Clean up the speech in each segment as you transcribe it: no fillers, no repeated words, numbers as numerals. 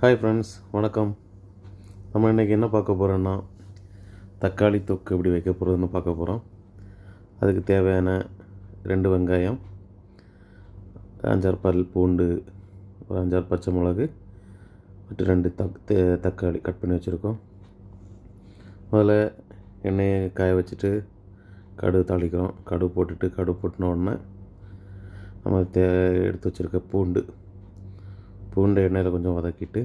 Hi friends, வணக்கம். நம்ம இன்றைக்கி என்ன பார்க்க போகிறோன்னா, தக்காளி தொக்கு எப்படி வைக்க போகிறதுன்னு பார்க்க போகிறோம். அதுக்கு தேவையான 2 வெங்காயம், 5-6 பல் பூண்டு, ஒரு 5-6 பச்சை மிளகு மற்றும் 2 தக்காளி கட் பண்ணி வச்சுருக்கோம். முதல்ல எண்ணெயை காய வச்சுட்டு கடுகு தாளிக்கிறோம். கடுகு போட்டுன உடனே நம்ம எடுத்து வச்சுருக்க பூண்டை எண்ணெயில் கொஞ்சம் வதக்கிட்டு,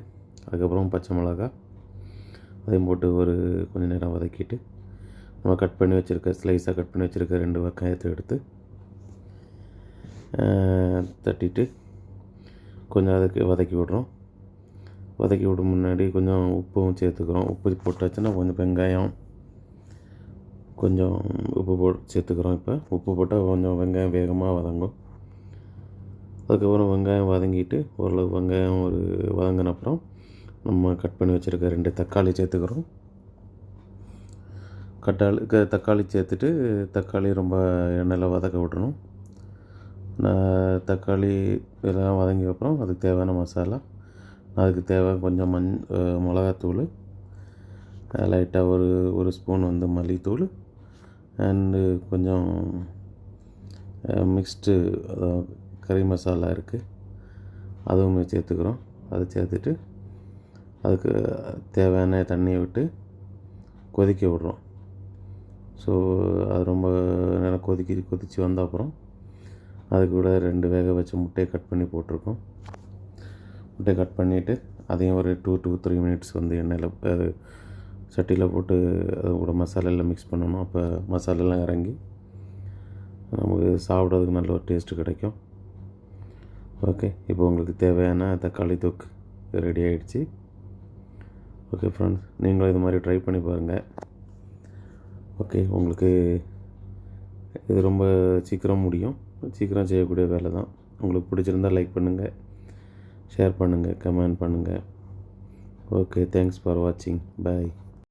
அதுக்கப்புறம் பச்சை மிளகா அதையும் போட்டு கொஞ்சம் நேரம் வதக்கிட்டு, நம்ம ஸ்லைஸாக கட் பண்ணி வச்சுருக்க 2 வெங்காயத்தை எடுத்து தட்டிட்டு கொஞ்சம் அதுக்கு வதக்கி விடுறோம். வதக்கி விடும் முன்னாடி கொஞ்சம் உப்பும் சேர்த்துக்கிறோம். உப்பு போட்டாச்சுன்னா கொஞ்சம் வெங்காயம் கொஞ்சம் உப்பு சேர்த்துக்கிறோம். இப்போ உப்பு போட்டால் கொஞ்சம் வெங்காயம் வேகமாக வதங்கும். அதுக்கப்புறம் வெங்காயம் வதங்கிட்டு ஓரளவு வெங்காயம் வதங்கின அப்புறம் நம்ம கட் பண்ணி வச்சுருக்க 2 தக்காளி சேர்த்துக்கிறோம். தக்காளி சேர்த்துட்டு தக்காளி ரொம்ப எண்ணெயில் வதக்க விடணும். தக்காளி இதெல்லாம் வதங்கிய அப்புறம் அதுக்கு தேவையான மசாலா, அதுக்கு தேவை கொஞ்சம் மிளகாத்தூள், லைட்டாக ஒரு ஸ்பூன் மல்லித்தூள் அண்டு கொஞ்சம் மிக்ஸ்டு கறி மசாலா இருக்குது, அதுவும் சேர்த்துக்கிறோம். அதை சேர்த்துட்டு அதுக்கு தேவையான தண்ணியை விட்டு கொதிக்க விடுறோம். ஸோ அது ரொம்ப நேரம் கொதித்து வந்த அப்புறம் அது கூட 2 வேக வச்ச முட்டையை கட் பண்ணி போட்டிருக்கோம். முட்டையை கட் பண்ணிவிட்டு அதையும் ஒரு 2 to 3 மினிட்ஸ் எண்ணெயில் சட்டியில் போட்டு அது கூட மசாலாலாம் மிக்ஸ் பண்ணணும். அப்போ மசாலாலாம் இறங்கி நமக்கு சாப்பிட்றதுக்கு நல்ல ஒரு டேஸ்ட்டு கிடைக்கும். ஓகே, இப்போ உங்களுக்கு தேவையான தக்காளி தொக்கு ரெடி ஆகிடுச்சு. ஓகே ஃப்ரெண்ட்ஸ், நீங்களும் இது மாதிரி ட்ரை பண்ணி பாருங்கள். ஓகே, உங்களுக்கு இது ரொம்ப சீக்கிரம் செய்யக்கூடிய வேலை தான். உங்களுக்கு பிடிச்சிருந்தால் லைக் பண்ணுங்கள், ஷேர் பண்ணுங்கள், கமெண்ட் பண்ணுங்கள். ஓகே, தேங்க்ஸ் ஃபார் வாட்சிங். பாய்.